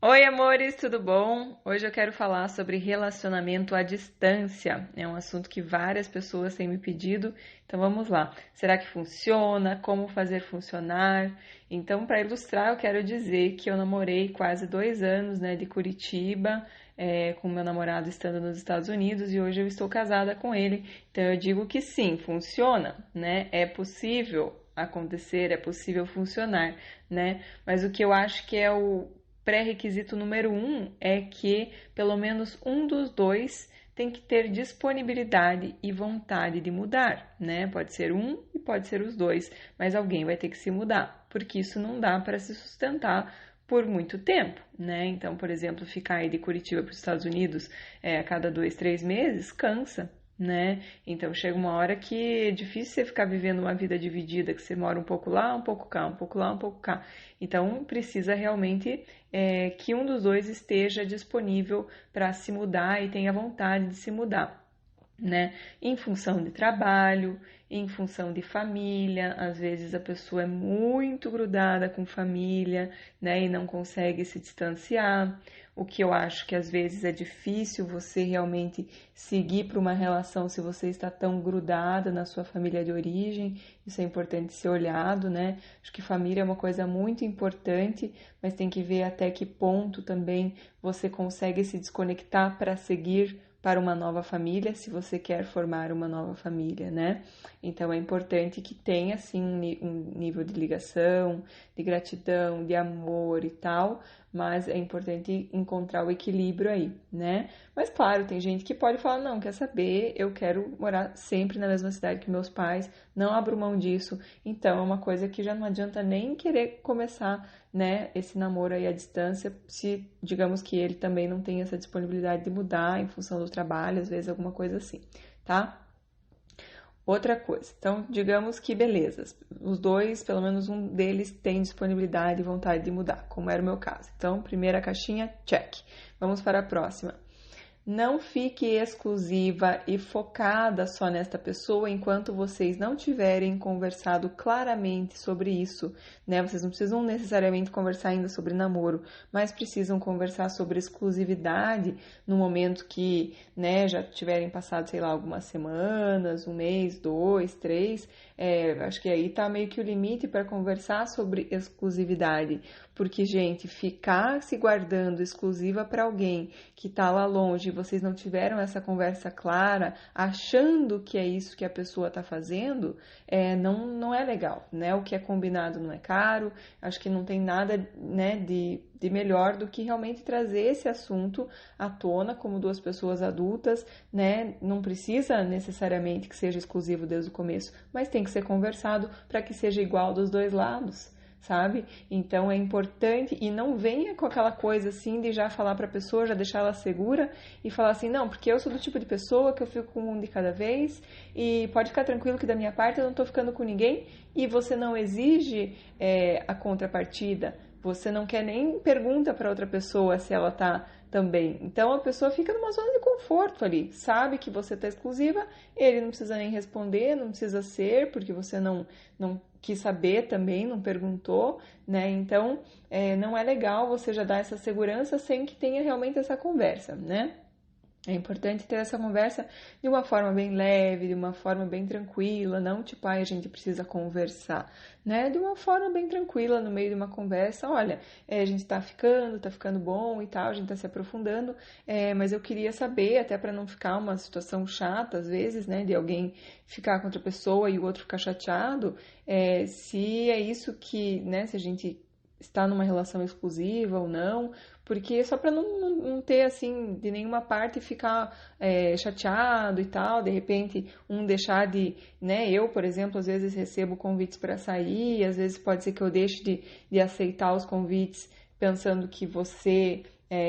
Oi, amores, tudo bom? Hoje eu quero falar sobre relacionamento à distância. É um assunto que várias pessoas têm me pedido, então vamos lá. Será que funciona? Como fazer funcionar? Então, para ilustrar, eu quero dizer que eu namorei quase 2 anos, né, de Curitiba, com meu namorado estando nos Estados Unidos e hoje eu estou casada com ele. Então, eu digo que sim, funciona, né? É possível acontecer, é possível funcionar, né? Mas o que eu acho que é o pré-requisito número um é que pelo menos um dos dois tem que ter disponibilidade e vontade de mudar, né? Pode ser um e pode ser os dois, mas alguém vai ter que se mudar, porque isso não dá para se sustentar por muito tempo, né? Então, por exemplo, ficar aí de Curitiba para os Estados Unidos a cada 2, 3 meses cansa, né? Então chega uma hora que é difícil você ficar vivendo uma vida dividida, que você mora um pouco lá, um pouco cá, um pouco lá, um pouco cá. Então precisa realmente que um dos dois esteja disponível para se mudar e tenha vontade de se mudar, né? Em função de trabalho, em função de família, às vezes a pessoa é muito grudada com família, né, e não consegue se distanciar. O que eu acho que às vezes é difícil você realmente seguir para uma relação se você está tão grudada na sua família de origem. Isso é importante ser olhado, né? Acho que família é uma coisa muito importante, mas tem que ver até que ponto também você consegue se desconectar para seguir para uma nova família, se você quer formar uma nova família, né? Então é importante que tenha assim um nível de ligação, de gratidão, de amor e tal, mas é importante encontrar o equilíbrio aí, né? Mas claro, tem gente que pode falar, não, quer saber, eu quero morar sempre na mesma cidade que meus pais, não abro mão disso. Então é uma coisa que já não adianta nem querer começar, né, esse namoro aí à distância, se digamos que ele também não tem essa disponibilidade de mudar em função do trabalho, às vezes alguma coisa assim, tá? Outra coisa, então digamos que beleza, os dois, pelo menos um deles tem disponibilidade e vontade de mudar, como era o meu caso. Então, primeira caixinha, check. Vamos para a próxima. Não fique exclusiva e focada só nesta pessoa enquanto vocês não tiverem conversado claramente sobre isso, né? Vocês não precisam necessariamente conversar ainda sobre namoro, mas precisam conversar sobre exclusividade no momento que, né, já tiverem passado, sei lá, algumas semanas, um mês, 2, 3. Acho que aí tá meio que o limite para conversar sobre exclusividade, porque, gente, ficar se guardando exclusiva para alguém que tá lá longe e vocês não tiveram essa conversa clara, achando que é isso que a pessoa tá fazendo, não é legal, né? O que é combinado não é caro, acho que não tem nada, né, de melhor do que realmente trazer esse assunto à tona como duas pessoas adultas, né? Não precisa necessariamente que seja exclusivo desde o começo, mas tem que ser conversado para que seja igual dos dois lados, sabe? Então é importante e não venha com aquela coisa assim de já falar para a pessoa, já deixar ela segura e falar assim, não, porque eu sou do tipo de pessoa que eu fico com um de cada vez e pode ficar tranquilo que da minha parte eu não estou ficando com ninguém e você não exige a contrapartida, você não quer nem pergunta para outra pessoa se ela tá também. Então a pessoa fica numa zona de conforto ali, sabe que você tá exclusiva, ele não precisa nem responder, não precisa ser, porque você não quis saber também, não perguntou, né? Então não é legal você já dar essa segurança sem que tenha realmente essa conversa, né? É importante ter essa conversa de uma forma bem leve, de uma forma bem tranquila, não tipo, a gente precisa conversar, né? De uma forma bem tranquila, no meio de uma conversa, olha, a gente tá ficando bom e tal, a gente tá se aprofundando, mas eu queria saber, até para não ficar uma situação chata, às vezes, né, de alguém ficar com outra pessoa e o outro ficar chateado, se é isso que, né, se a gente está numa relação exclusiva ou não, porque só para não ter assim de nenhuma parte ficar chateado e tal, de repente um deixar de, né, eu, por exemplo, às vezes recebo convites para sair, às vezes pode ser que eu deixe de aceitar os convites pensando que você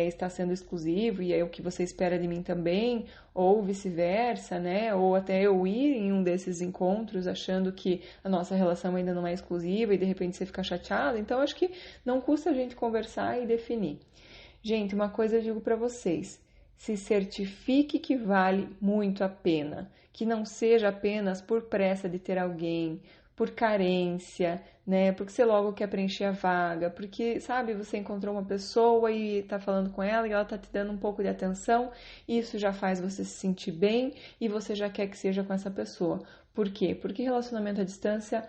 está sendo exclusivo e é o que você espera de mim também, ou vice-versa, né? Ou até eu ir em um desses encontros achando que a nossa relação ainda não é exclusiva e de repente você fica chateado. Então, acho que não custa a gente conversar e definir. Gente, uma coisa eu digo para vocês: se certifique que vale muito a pena, que não seja apenas por pressa de ter alguém, por carência, né? Porque você logo quer preencher a vaga, porque, sabe, você encontrou uma pessoa e tá falando com ela e ela tá te dando um pouco de atenção, e isso já faz você se sentir bem e você já quer que seja com essa pessoa. Por quê? Porque relacionamento à distância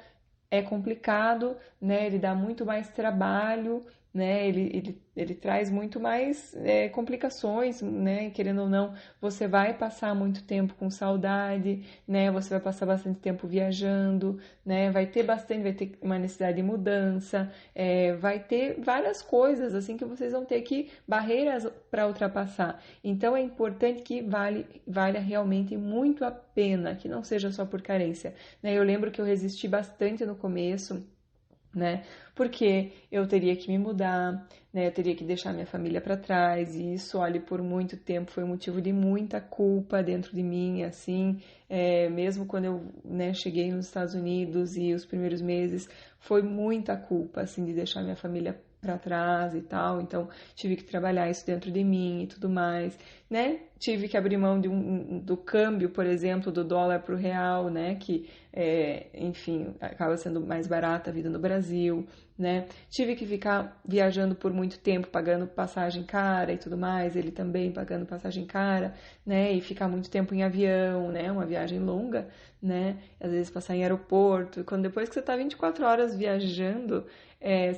é complicado, né? Ele dá muito mais trabalho, né? Ele traz muito mais complicações, né? Querendo ou não, você vai passar muito tempo com saudade, né? Você vai passar bastante tempo viajando, né? Vai ter uma necessidade de mudança, vai ter várias coisas assim que vocês vão ter que barreiras para ultrapassar. Então é importante que valha realmente muito a pena, que não seja só por carência, né? Eu lembro que eu resisti bastante no começo, né? Porque eu teria que me mudar, né? Eu teria que deixar minha família para trás, e isso, olha, por muito tempo foi motivo de muita culpa dentro de mim, assim, mesmo quando eu, né, cheguei nos Estados Unidos e os primeiros meses foi muita culpa, assim, de deixar minha família para trás e tal, então tive que trabalhar isso dentro de mim e tudo mais, né? Tive que abrir mão do câmbio, por exemplo, do dólar para o real, né? Que, enfim, acaba sendo mais barata a vida no Brasil, né? Tive que ficar viajando por muito tempo, pagando passagem cara e tudo mais, ele também pagando passagem cara, né? E ficar muito tempo em avião, né? Uma viagem longa, né? Às vezes passar em aeroporto, quando depois que você tá 24 horas viajando,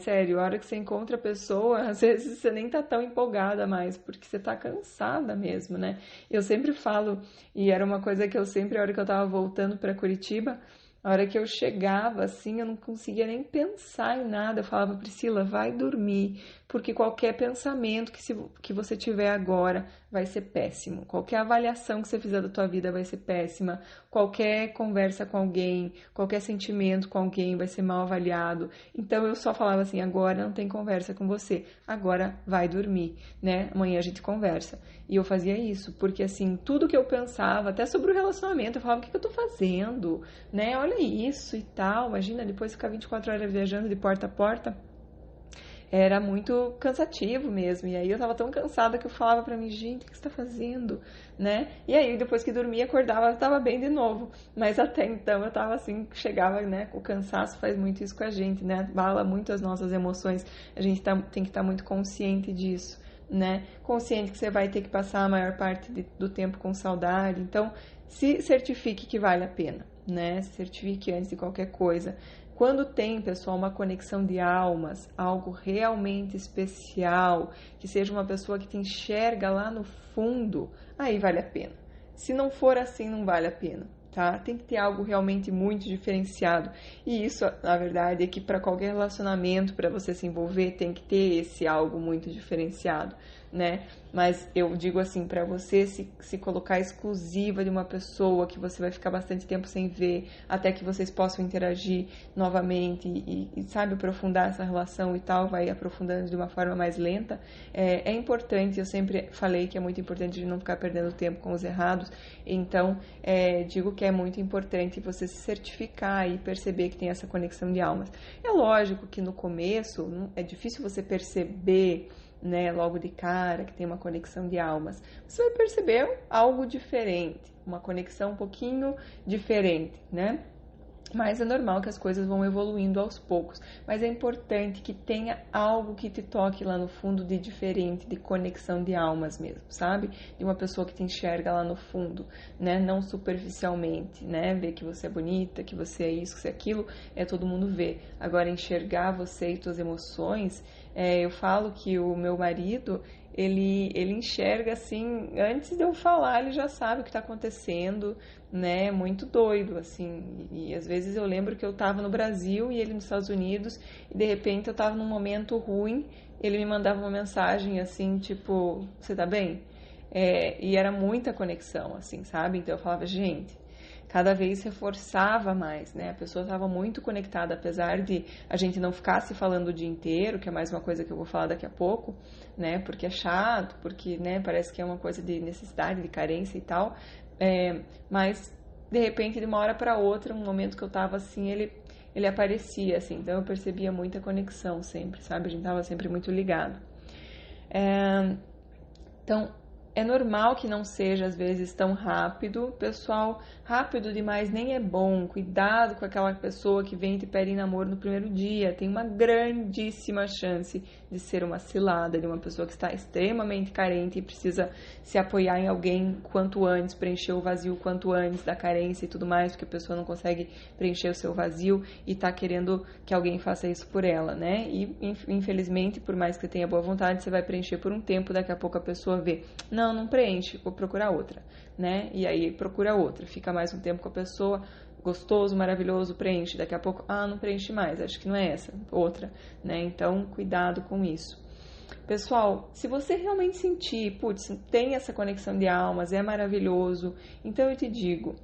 sério, a hora que você encontra a pessoa, às vezes você nem tá tão empolgada mais, porque você tá cansada mesmo, né? Eu sempre falo, e era uma coisa que eu sempre, a hora que eu tava voltando para Curitiba, a hora que eu chegava, assim, eu não conseguia nem pensar em nada. Eu falava, Priscila, vai dormir, porque qualquer pensamento que você tiver agora vai ser péssimo. Qualquer avaliação que você fizer da tua vida vai ser péssima. Qualquer conversa com alguém, qualquer sentimento com alguém vai ser mal avaliado. Então eu só falava assim, agora não tem conversa com você, agora vai dormir, né? Amanhã a gente conversa. E eu fazia isso, porque assim, tudo que eu pensava, até sobre o relacionamento, eu falava, o que eu tô fazendo, né? Olha isso e tal, imagina, depois ficar 24 horas viajando de porta a porta, era muito cansativo mesmo. E aí eu tava tão cansada que eu falava pra mim, gente, o que você tá fazendo, né? E aí depois que dormia, acordava, eu tava bem de novo. Mas até então eu tava assim, chegava, né? O cansaço faz muito isso com a gente, né? Abala muito as nossas emoções. A gente tem que estar muito consciente disso, né? Consciente que você vai ter que passar a maior parte do tempo com saudade. Então, se certifique que vale a pena, né? Se certifique antes de qualquer coisa. Quando tem, pessoal, uma conexão de almas, algo realmente especial, que seja uma pessoa que te enxerga lá no fundo, aí vale a pena. Se não for assim, não vale a pena, tá? Tem que ter algo realmente muito diferenciado. E isso, na verdade, é que para qualquer relacionamento, para você se envolver, tem que ter esse algo muito diferenciado, né? Mas eu digo assim, para você se colocar exclusiva de uma pessoa que você vai ficar bastante tempo sem ver, até que vocês possam interagir novamente e sabe, aprofundar essa relação e tal, vai aprofundando de uma forma mais lenta, é importante, eu sempre falei que é muito importante de não ficar perdendo tempo com os errados, então digo que é muito importante você se certificar e perceber que tem essa conexão de almas. É lógico que no começo é difícil você perceber, né, logo de cara, que tem uma conexão de almas. Você vai perceber algo diferente, uma conexão um pouquinho diferente, né? Mas é normal que as coisas vão evoluindo aos poucos. Mas é importante que tenha algo que te toque lá no fundo de diferente, de conexão de almas mesmo, sabe? De uma pessoa que te enxerga lá no fundo, né? Não superficialmente, né? Ver que você é bonita, que você é isso, que você é aquilo, todo mundo vê. Agora, enxergar você e suas emoções, eu falo que o meu marido, ele enxerga assim, antes de eu falar, ele já sabe o que está acontecendo, né? Muito doido, assim. E às vezes eu lembro que eu estava no Brasil e ele nos Estados Unidos, e de repente eu estava num momento ruim, ele me mandava uma mensagem assim, tipo, você tá bem? E era muita conexão, assim, sabe? Então eu falava, gente, cada vez reforçava mais, né? A pessoa estava muito conectada, apesar de a gente não ficar se falando o dia inteiro, que é mais uma coisa que eu vou falar daqui a pouco, né? Porque é chato, porque, né, parece que é uma coisa de necessidade, de carência e tal. Mas, de repente, de uma hora para outra, um momento que eu tava assim, ele aparecia, assim. Então, eu percebia muita conexão sempre, sabe? A gente tava sempre muito ligado. Então, É normal que não seja, às vezes, tão rápido. Pessoal, rápido demais nem é bom. Cuidado com aquela pessoa que vem te pede em namoro no primeiro dia. Tem uma grandíssima chance de ser uma cilada, de uma pessoa que está extremamente carente e precisa se apoiar em alguém quanto antes, preencher o vazio quanto antes da carência e tudo mais, porque a pessoa não consegue preencher o seu vazio e está querendo que alguém faça isso por ela, né? E, infelizmente, por mais que você tenha boa vontade, você vai preencher por um tempo, daqui a pouco a pessoa vê, não preenche, vou procurar outra, né? E aí procura outra, fica mais um tempo com a pessoa, gostoso, maravilhoso, preenche, daqui a pouco, não preenche mais, acho que não é essa, outra, né? Então, cuidado com isso. Pessoal, se você realmente sentir, tem essa conexão de almas, é maravilhoso, então eu te digo,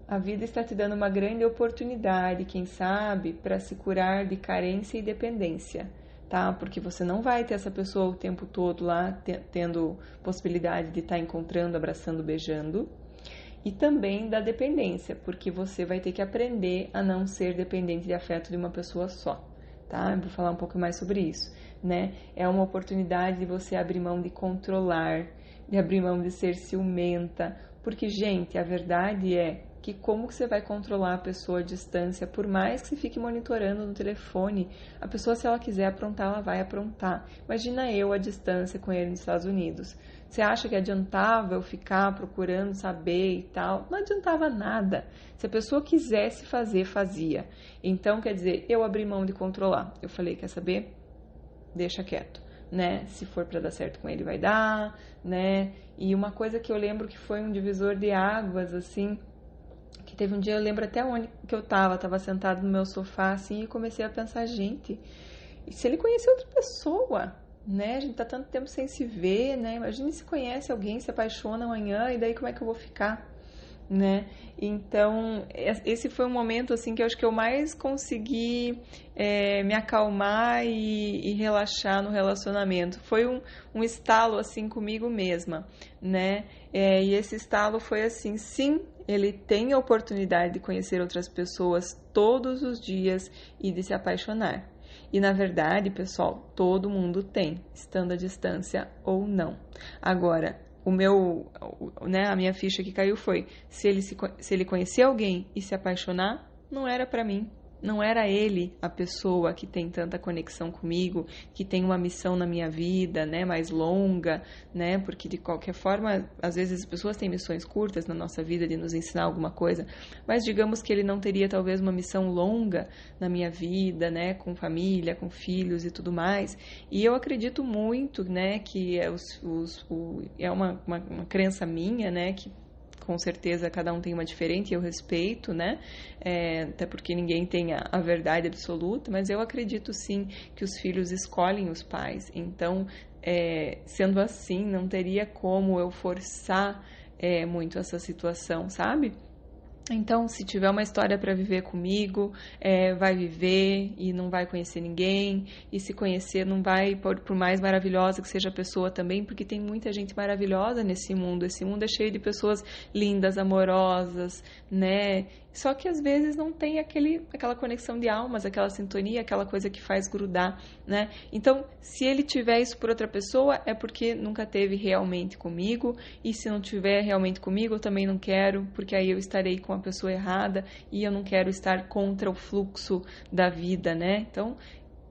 a vida está te dando uma grande oportunidade, quem sabe, para se curar de carência e dependência. Tá? Porque você não vai ter essa pessoa o tempo todo lá, tendo possibilidade de estar encontrando, abraçando, beijando. E também da dependência, porque você vai ter que aprender a não ser dependente de afeto de uma pessoa só. Tá? Eu vou falar um pouco mais sobre isso, né? É uma oportunidade de você abrir mão de controlar, de abrir mão de ser ciumenta, porque, gente, a verdade é que como que você vai controlar a pessoa à distância, por mais que você fique monitorando no telefone, a pessoa, se ela quiser aprontar, ela vai aprontar. Imagina eu à distância com ele nos Estados Unidos. Você acha que adiantava eu ficar procurando saber e tal? Não adiantava nada. Se a pessoa quisesse fazer, fazia. Então, quer dizer, eu abri mão de controlar. Eu falei, quer saber? Deixa quieto, né? Se for para dar certo com ele, vai dar, né? E uma coisa que eu lembro que foi um divisor de águas, assim, que teve um dia, eu lembro até onde que eu tava sentado no meu sofá, assim, e comecei a pensar, gente, e se ele conhecer outra pessoa, né? A gente tá tanto tempo sem se ver, né? Imagina se conhece alguém, se apaixona amanhã, e daí como é que eu vou ficar, né? Então, esse foi um momento, assim, que eu acho que eu mais consegui me acalmar e relaxar no relacionamento. Foi um estalo, assim, comigo mesma, né? E esse estalo foi assim, sim, ele tem a oportunidade de conhecer outras pessoas todos os dias e de se apaixonar. E, na verdade, pessoal, todo mundo tem, estando à distância ou não. Agora, a minha ficha que caiu foi, se ele conhecer alguém e se apaixonar, não era pra mim. Não era ele a pessoa que tem tanta conexão comigo, que tem uma missão na minha vida, né, mais longa, né, porque de qualquer forma, às vezes as pessoas têm missões curtas na nossa vida de nos ensinar alguma coisa, mas digamos que ele não teria talvez uma missão longa na minha vida, né, com família, com filhos e tudo mais. E eu acredito muito, né, que é uma crença minha, né, que com certeza cada um tem uma diferente e eu respeito, né? Até porque ninguém tem a verdade absoluta, mas eu acredito sim que os filhos escolhem os pais. Então, sendo assim, não teria como eu forçar muito essa situação, sabe? Então, se tiver uma história para viver comigo, vai viver e não vai conhecer ninguém. E se conhecer, não vai, por mais maravilhosa que seja a pessoa também, porque tem muita gente maravilhosa nesse mundo. Esse mundo é cheio de pessoas lindas, amorosas, né? Só que às vezes não tem aquela conexão de almas, aquela sintonia, aquela coisa que faz grudar, né? Então, se ele tiver isso por outra pessoa, é porque nunca teve realmente comigo. E se não tiver realmente comigo, eu também não quero, porque aí eu estarei com a pessoa errada e eu não quero estar contra o fluxo da vida, né? Então,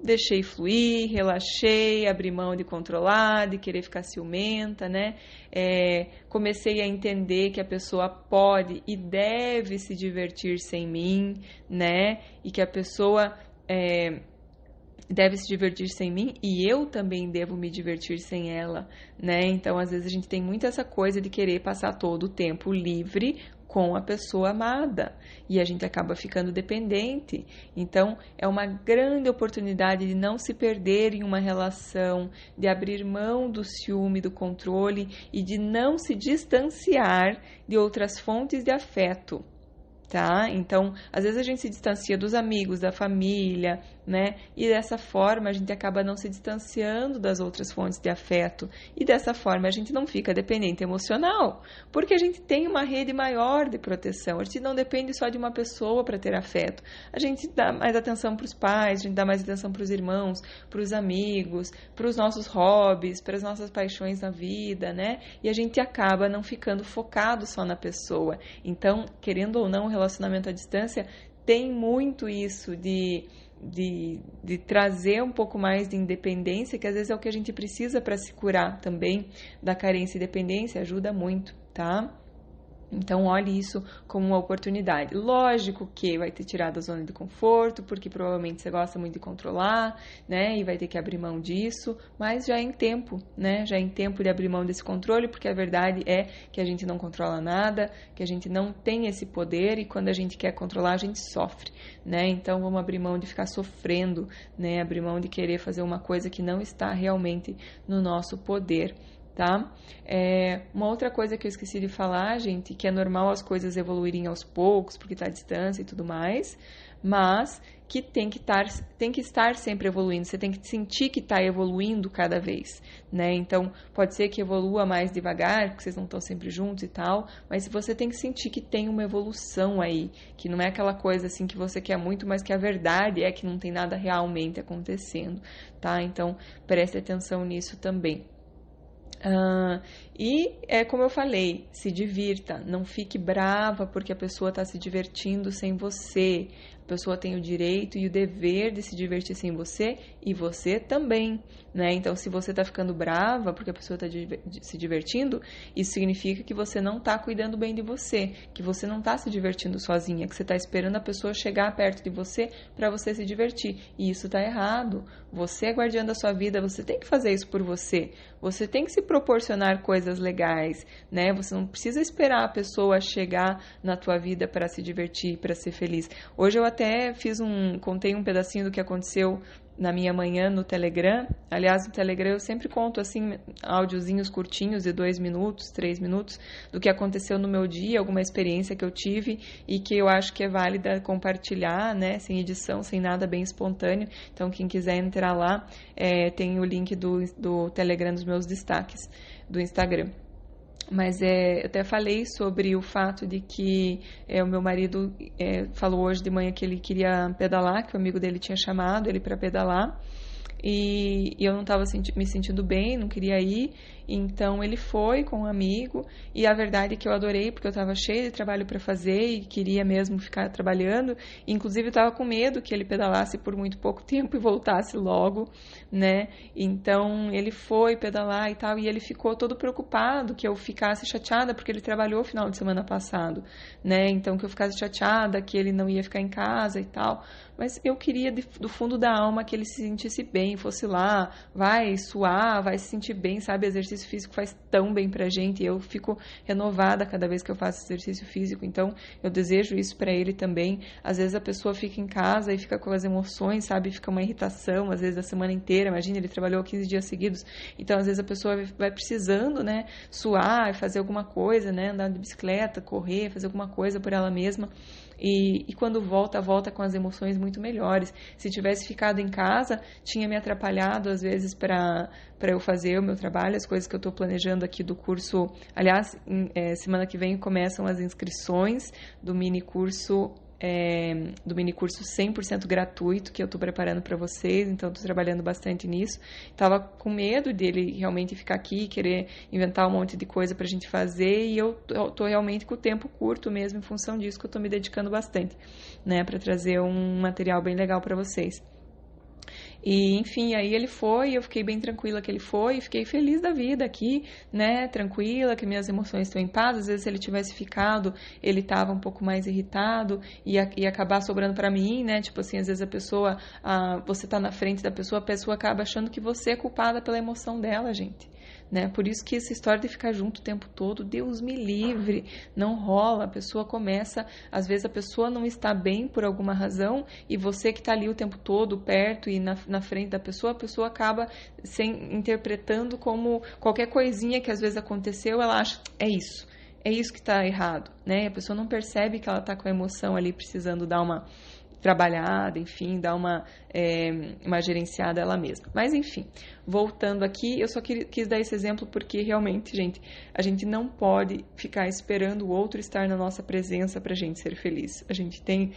deixei fluir, relaxei, abri mão de controlar, de querer ficar ciumenta, né? Comecei a entender que a pessoa pode e deve se divertir sem mim, né? E que a pessoa deve se divertir sem mim e eu também devo me divertir sem ela, né? Então, às vezes a gente tem muito essa coisa de querer passar todo o tempo livre com a pessoa amada e a gente acaba ficando dependente. Então, é uma grande oportunidade de não se perder em uma relação, de abrir mão do ciúme, do controle e de não se distanciar de outras fontes de afeto. tá? Então, às vezes a gente se distancia dos amigos, da família, né? E dessa forma a gente acaba não se distanciando das outras fontes de afeto. E dessa forma a gente não fica dependente emocional, porque a gente tem uma rede maior de proteção. A gente não depende só de uma pessoa para ter afeto. A gente dá mais atenção para os pais, a gente dá mais atenção para os irmãos, para os amigos, para os nossos hobbies, para as nossas paixões na vida, né? E a gente acaba não ficando focado só na pessoa. Então, querendo ou não, o relacionamento à distância tem muito isso de trazer um pouco mais de independência, que às vezes é o que a gente precisa para se curar também da carência e dependência, ajuda muito, tá? Então, olhe isso como uma oportunidade. Lógico que vai ter tirado a zona de conforto, porque provavelmente você gosta muito de controlar, né? E vai ter que abrir mão disso, mas já é em tempo, né? Já é em tempo de abrir mão desse controle, porque a verdade é que a gente não controla nada, que a gente não tem esse poder e quando a gente quer controlar, a gente sofre, né? Então, vamos abrir mão de ficar sofrendo, né? Abrir mão de querer fazer uma coisa que não está realmente no nosso poder. Tá? Uma outra coisa que eu esqueci de falar, gente, que é normal as coisas evoluírem aos poucos, porque está à distância e tudo mais, mas que tem que estar sempre evoluindo, você tem que sentir que está evoluindo cada vez, né? Então, pode ser que evolua mais devagar, porque vocês não estão sempre juntos e tal, mas você tem que sentir que tem uma evolução aí, que não é aquela coisa assim que você quer muito, mas que a verdade é que não tem nada realmente acontecendo, tá? Então, preste atenção nisso também. E é como eu falei, se divirta, não fique brava porque a pessoa está se divertindo sem você. A pessoa tem o direito e o dever de se divertir sem você e você também, né? Então, se você está ficando brava porque a pessoa está se divertindo, isso significa que você não está cuidando bem de você, que você não está se divertindo sozinha, que você está esperando a pessoa chegar perto de você para você se divertir. E isso está errado. Você é guardiã da sua vida, você tem que fazer isso por você. Você tem que se proporcionar coisas legais, né? Você não precisa esperar a pessoa chegar na tua vida para se divertir, para ser feliz. Hoje eu até contei um pedacinho do que aconteceu na minha manhã no Telegram. Aliás, no Telegram eu sempre conto assim áudiozinhos curtinhos de 2 minutos, 3 minutos do que aconteceu no meu dia, alguma experiência que eu tive e que eu acho que é válida compartilhar, né, sem edição, sem nada, bem espontâneo. Então, quem quiser entrar lá, tem o link do Telegram dos meus destaques do Instagram. Mas eu até falei sobre o fato de que o meu marido falou hoje de manhã que ele queria pedalar, que o amigo dele tinha chamado ele para pedalar. E eu não estava me sentindo bem, não queria ir, então ele foi com um amigo, e a verdade é que eu adorei, porque eu estava cheia de trabalho para fazer e queria mesmo ficar trabalhando, inclusive eu estava com medo que ele pedalasse por muito pouco tempo e voltasse logo, né, então ele foi pedalar e tal, e ele ficou todo preocupado que eu ficasse chateada, porque ele trabalhou o final de semana passado, né, então que eu ficasse chateada, que ele não ia ficar em casa e tal, mas eu queria do fundo da alma que ele se sentisse bem, fosse lá, vai suar, vai se sentir bem, sabe? Exercício físico faz tão bem pra gente, eu fico renovada cada vez que eu faço exercício físico, então eu desejo isso pra ele também. Às vezes a pessoa fica em casa e fica com as emoções, sabe? Fica uma irritação, às vezes a semana inteira, imagina, ele trabalhou 15 dias seguidos, então às vezes a pessoa vai precisando, né, suar, fazer alguma coisa, né, andar de bicicleta, correr, fazer alguma coisa por ela mesma. E quando volta com as emoções muito melhores. Se tivesse ficado em casa, tinha me atrapalhado às vezes para eu fazer o meu trabalho, as coisas que eu estou planejando aqui do curso. Aliás, semana que vem começam as inscrições do mini curso 100% gratuito que eu estou preparando para vocês, então estou trabalhando bastante nisso. Estava com medo dele realmente ficar aqui, querer inventar um monte de coisa para a gente fazer, e eu estou realmente com o tempo curto mesmo, em função disso que eu estou me dedicando bastante, né, para trazer um material bem legal para vocês. E, enfim, aí ele foi, eu fiquei bem tranquila que ele foi, fiquei feliz da vida aqui, né, tranquila, que minhas emoções estão em paz. Às vezes, se ele tivesse ficado, ele estava um pouco mais irritado, ia acabar sobrando para mim, né, tipo assim, às vezes a pessoa, você tá na frente da pessoa, a pessoa acaba achando que você é culpada pela emoção dela, gente. Né? Por isso que essa história de ficar junto o tempo todo, Deus me livre, não rola. A pessoa começa, às vezes a pessoa não está bem por alguma razão e você que está ali o tempo todo perto e na frente da pessoa, a pessoa acaba interpretando como qualquer coisinha que às vezes aconteceu, ela acha, é isso. é isso que está errado, né? A pessoa não percebe que ela está com a emoção ali precisando dar uma trabalhada, enfim, dar uma gerenciada ela mesma. Mas, enfim, voltando aqui, eu só quis dar esse exemplo porque realmente, gente, a gente não pode ficar esperando o outro estar na nossa presença para a gente ser feliz. A gente tem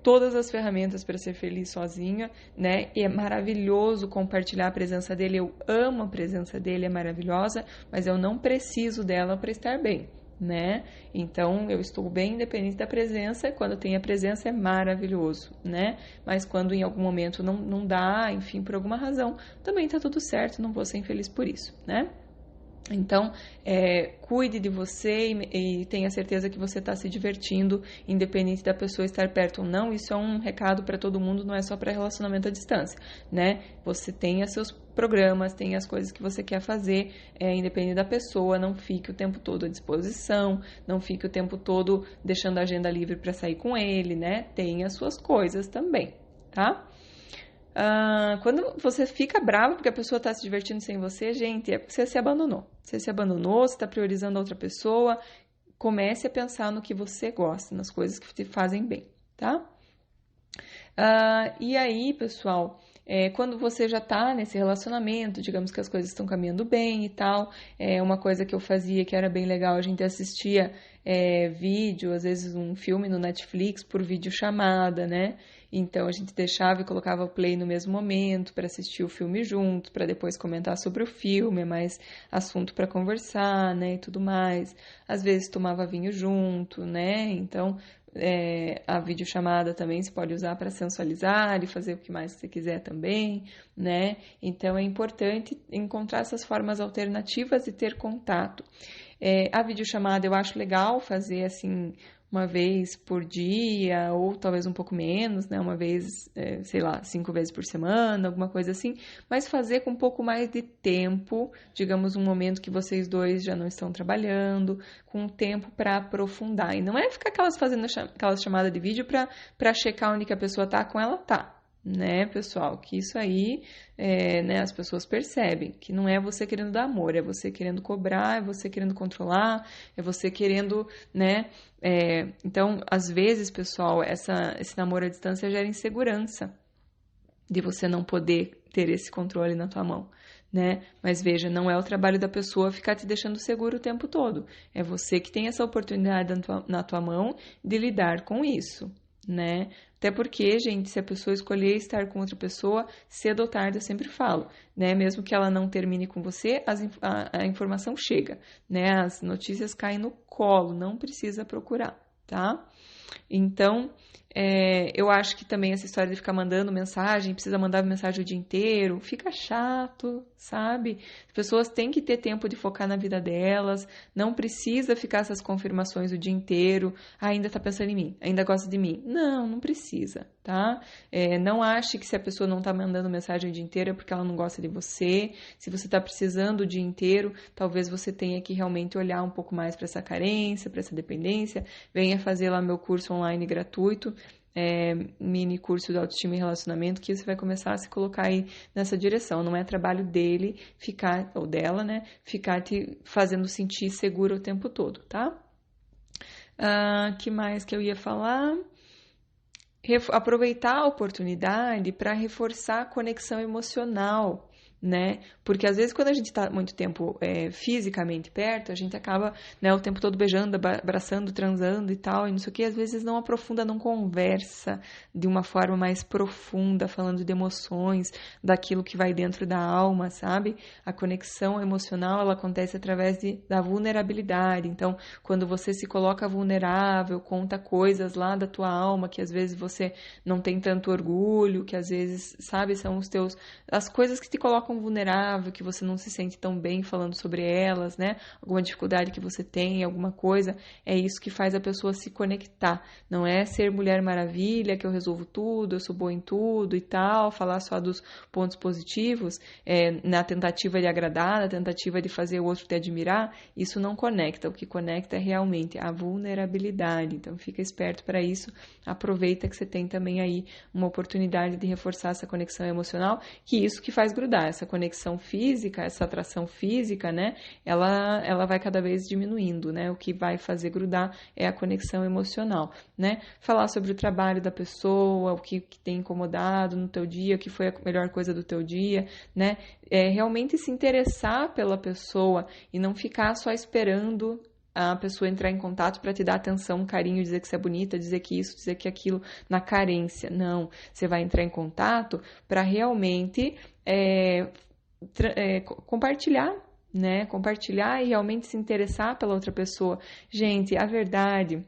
todas as ferramentas para ser feliz sozinha, né? E é maravilhoso compartilhar a presença dele. Eu amo a presença dele, é maravilhosa, mas eu não preciso dela para estar bem, né? Então, eu estou bem independente da presença. Quando tem a presença é maravilhoso, né? Mas quando em algum momento não dá, enfim, por alguma razão, também tá tudo certo, não vou ser infeliz por isso, né? Então, cuide de você e tenha certeza que você está se divertindo, independente da pessoa estar perto ou não. Isso é um recado para todo mundo, não é só para relacionamento à distância, né? Você tem os seus programas, tem as coisas que você quer fazer, independente da pessoa. Não fique o tempo todo à disposição, não fique o tempo todo deixando a agenda livre para sair com ele, né? Tem as suas coisas também, tá? Quando você fica bravo porque a pessoa está se divertindo sem você, gente, é porque você se abandonou. Você se abandonou, você está priorizando a outra pessoa. Comece a pensar no que você gosta, nas coisas que te fazem bem, tá? E aí, pessoal, quando você já está nesse relacionamento, digamos que as coisas estão caminhando bem e tal, uma coisa que eu fazia que era bem legal, a gente assistia vídeo, às vezes um filme no Netflix por videochamada, né? Então a gente deixava e colocava o play no mesmo momento para assistir o filme junto, para depois comentar sobre o filme, é mais assunto para conversar, né, e tudo mais. Às vezes tomava vinho junto, né? Então a videochamada também se pode usar para sensualizar e fazer o que mais você quiser também, né? Então é importante encontrar essas formas alternativas e ter contato. A videochamada eu acho legal fazer assim uma vez por dia, ou talvez um pouco menos, né? Uma vez, sei lá, 5 vezes por semana, alguma coisa assim, mas fazer com um pouco mais de tempo, digamos, um momento que vocês dois já não estão trabalhando, com tempo para aprofundar. E não é ficar fazendo aquelas chamadas de vídeo para checar onde que a pessoa tá com ela tá. Né, pessoal, que isso aí, né, as pessoas percebem que não é você querendo dar amor, é você querendo cobrar, é você querendo controlar, é você querendo, né, então, às vezes, pessoal, esse namoro à distância gera insegurança de você não poder ter esse controle na tua mão, né, mas veja, não é o trabalho da pessoa ficar te deixando seguro o tempo todo, é você que tem essa oportunidade na tua mão de lidar com isso, né? Até porque, gente, se a pessoa escolher estar com outra pessoa, cedo ou tarde, eu sempre falo, né? Mesmo que ela não termine com você, a informação chega, né? As notícias caem no colo, não precisa procurar, tá? Então, eu acho que também essa história de ficar mandando mensagem, precisa mandar mensagem o dia inteiro, fica chato, sabe? As pessoas têm que ter tempo de focar na vida delas, não precisa ficar essas confirmações o dia inteiro, ainda tá pensando em mim, ainda gosta de mim. Não precisa, tá? Não ache que se a pessoa não tá mandando mensagem o dia inteiro é porque ela não gosta de você. Se você tá precisando o dia inteiro, talvez você tenha que realmente olhar um pouco mais para essa carência, para essa dependência. Venha fazer lá meu curso online gratuito, mini curso de autoestima e relacionamento, que você vai começar a se colocar aí nessa direção. Não é trabalho dele ficar, ou dela, né, ficar te fazendo sentir seguro o tempo todo, tá? Que mais que eu ia falar? Aproveitar a oportunidade para reforçar a conexão emocional, né? Porque às vezes quando a gente está muito tempo fisicamente perto, a gente acaba, né, o tempo todo beijando, abraçando, transando e tal, e não sei o que, às vezes não aprofunda, não conversa de uma forma mais profunda, falando de emoções, daquilo que vai dentro da alma, sabe? A conexão emocional, ela acontece através da vulnerabilidade. Então, quando você se coloca vulnerável, conta coisas lá da tua alma que às vezes você não tem tanto orgulho, que às vezes, sabe, são as coisas que te colocam vulnerável, que você não se sente tão bem falando sobre elas, né? Alguma dificuldade que você tem, alguma coisa, é isso que faz a pessoa se conectar. Não é ser Mulher Maravilha, que eu resolvo tudo, eu sou boa em tudo e tal, falar só dos pontos positivos, na tentativa de agradar, na tentativa de fazer o outro te admirar, isso não conecta. O que conecta é realmente a vulnerabilidade. Então, fica esperto para isso. Aproveita que você tem também aí uma oportunidade de reforçar essa conexão emocional, que isso que faz grudar. essa conexão física, essa atração física, né, ela vai cada vez diminuindo, né? O que vai fazer grudar é a conexão emocional, né? Falar sobre o trabalho da pessoa, o que tem incomodado no teu dia, o que foi a melhor coisa do teu dia, né? Realmente se interessar pela pessoa e não ficar só esperando a pessoa entrar em contato para te dar atenção, carinho, dizer que você é bonita, dizer que isso, dizer que aquilo, na carência. Não, você vai entrar em contato para realmente compartilhar, né? Compartilhar e realmente se interessar pela outra pessoa. Gente, a verdade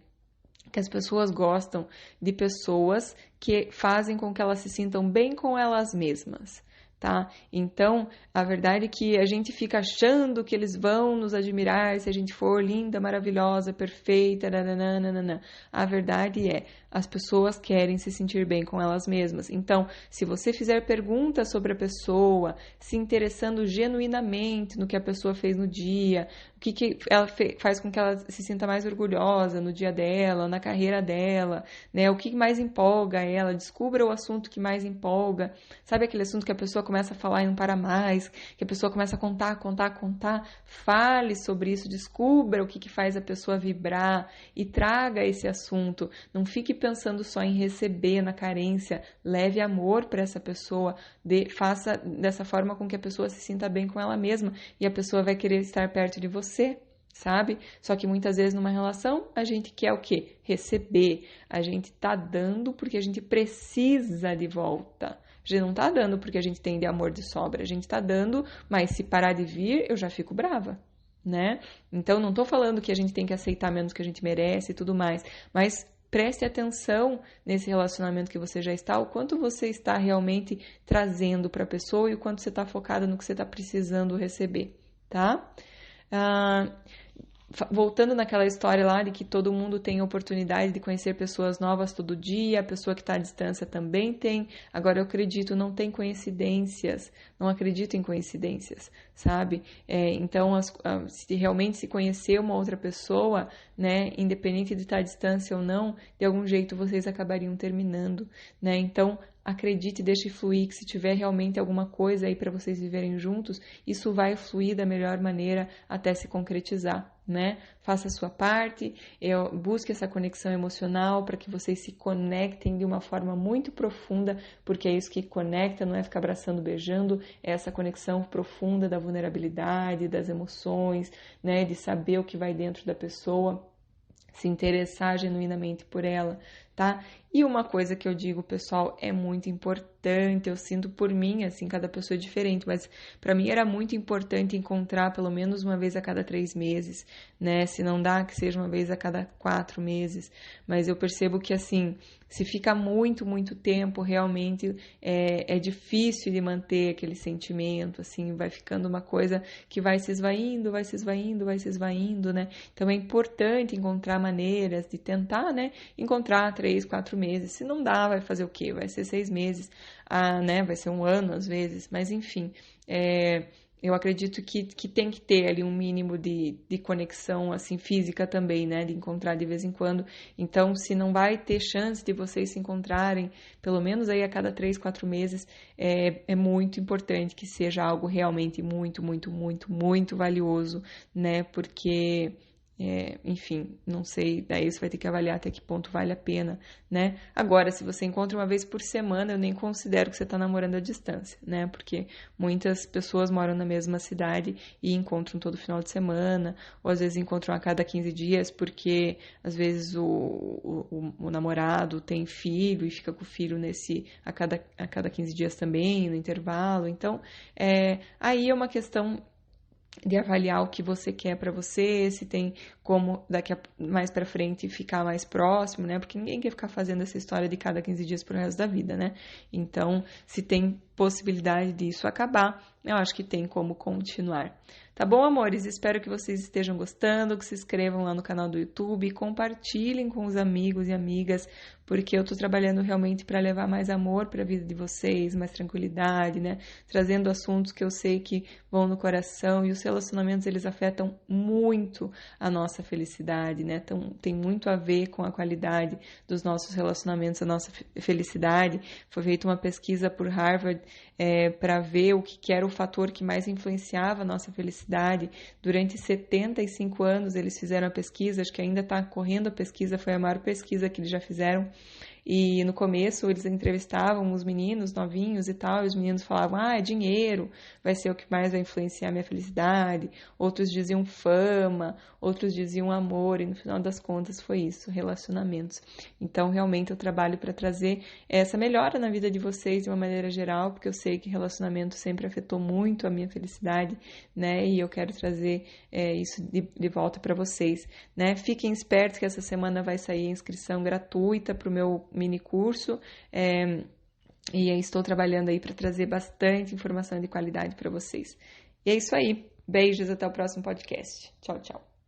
é que as pessoas gostam de pessoas que fazem com que elas se sintam bem com elas mesmas. Tá? Então, a verdade é que a gente fica achando que eles vão nos admirar se a gente for linda, maravilhosa, perfeita, nananana. A verdade é, as pessoas querem se sentir bem com elas mesmas. Então, se você fizer perguntas sobre a pessoa, se interessando genuinamente no que a pessoa fez no dia, o que ela faz com que ela se sinta mais orgulhosa no dia dela, na carreira dela, né? O que mais empolga ela, descubra o assunto que mais empolga. Sabe aquele assunto que a pessoa começa a falar e não para mais, que a pessoa começa a contar, fale sobre isso, descubra o que faz a pessoa vibrar e traga esse assunto. Não fique pensando só em receber na carência, leve amor para essa pessoa, faça dessa forma com que a pessoa se sinta bem com ela mesma e a pessoa vai querer estar perto de você. Sabe? Só que muitas vezes numa relação a gente quer o quê? Receber. A gente tá dando porque a gente precisa de volta. A gente não tá dando porque a gente tem de amor de sobra. A gente tá dando, mas se parar de vir, eu já fico brava, né? Então não tô falando que a gente tem que aceitar menos que a gente merece e tudo mais, mas preste atenção nesse relacionamento que você já está, o quanto você está realmente trazendo para a pessoa e o quanto você está focada no que você está precisando receber, tá? Voltando naquela história lá de que todo mundo tem oportunidade de conhecer pessoas novas todo dia, a pessoa que está à distância também tem. Agora eu acredito, não tem coincidências, não acredito em coincidências, sabe? Então, se realmente se conhecer uma outra pessoa, né, independente de estar à distância ou não, de algum jeito vocês acabariam terminando, né? Então, acredite, deixe fluir, que se tiver realmente alguma coisa aí para vocês viverem juntos, isso vai fluir da melhor maneira até se concretizar, né? Faça a sua parte, busque essa conexão emocional para que vocês se conectem de uma forma muito profunda, porque é isso que conecta, não é ficar abraçando, beijando, é essa conexão profunda da vulnerabilidade, das emoções, né? De saber o que vai dentro da pessoa, se interessar genuinamente por ela, tá? E uma coisa que eu digo, pessoal, é muito importante, eu sinto por mim, assim, cada pessoa é diferente, mas para mim era muito importante encontrar pelo menos uma vez a cada 3 meses, né? Se não dá, que seja uma vez a cada 4 meses, mas eu percebo que, assim, se fica muito, muito tempo, realmente é difícil de manter aquele sentimento, assim, vai ficando uma coisa que vai se esvaindo, né? Então é importante encontrar maneiras de tentar, né? Encontrar 3, 4 meses. Se não dá, vai fazer o quê? Vai ser 6 meses, né? Vai ser 1 ano às vezes, mas enfim, eu acredito que tem que ter ali um mínimo de conexão, assim, física também, né? De encontrar de vez em quando. Então, se não vai ter chance de vocês se encontrarem, pelo menos aí a cada 3, 4 meses, é muito importante que seja algo realmente muito, muito, muito, muito valioso, né? Porque enfim, não sei, daí você vai ter que avaliar até que ponto vale a pena, né? Agora, se você encontra uma vez por semana, eu nem considero que você está namorando à distância, né? Porque muitas pessoas moram na mesma cidade e encontram todo final de semana, ou às vezes encontram a cada 15 dias, porque às vezes o namorado tem filho e fica com o filho a cada 15 dias também, no intervalo. Então, aí é uma questão de avaliar o que você quer para você, se tem como mais para frente ficar mais próximo, né? Porque ninguém quer ficar fazendo essa história de cada 15 dias pro resto da vida, né? Então, se tem possibilidade disso acabar, eu acho que tem como continuar. Tá bom, amores? Espero que vocês estejam gostando, que se inscrevam lá no canal do YouTube, compartilhem com os amigos e amigas, porque eu tô trabalhando realmente para levar mais amor para a vida de vocês, mais tranquilidade, né? Trazendo assuntos que eu sei que vão no coração, e os relacionamentos, eles afetam muito a nossa felicidade, né? Então, tem muito a ver com a qualidade dos nossos relacionamentos, a nossa felicidade. Foi feita uma pesquisa por Harvard para ver o que era o fator que mais influenciava a nossa felicidade. Durante 75 anos eles fizeram a pesquisa, acho que ainda está correndo a pesquisa, foi a maior pesquisa que eles já fizeram. E no começo eles entrevistavam os meninos novinhos e tal, e os meninos falavam, é dinheiro, vai ser o que mais vai influenciar a minha felicidade. Outros diziam fama, outros diziam amor, e no final das contas foi isso, relacionamentos. Então, realmente eu trabalho para trazer essa melhora na vida de vocês de uma maneira geral, porque eu sei que relacionamento sempre afetou muito a minha felicidade, né? E eu quero trazer isso de volta para vocês, né? Fiquem espertos que essa semana vai sair a inscrição gratuita para o meu mini curso, e estou trabalhando aí para trazer bastante informação de qualidade para vocês. E é isso aí. Beijos, até o próximo podcast. Tchau, tchau.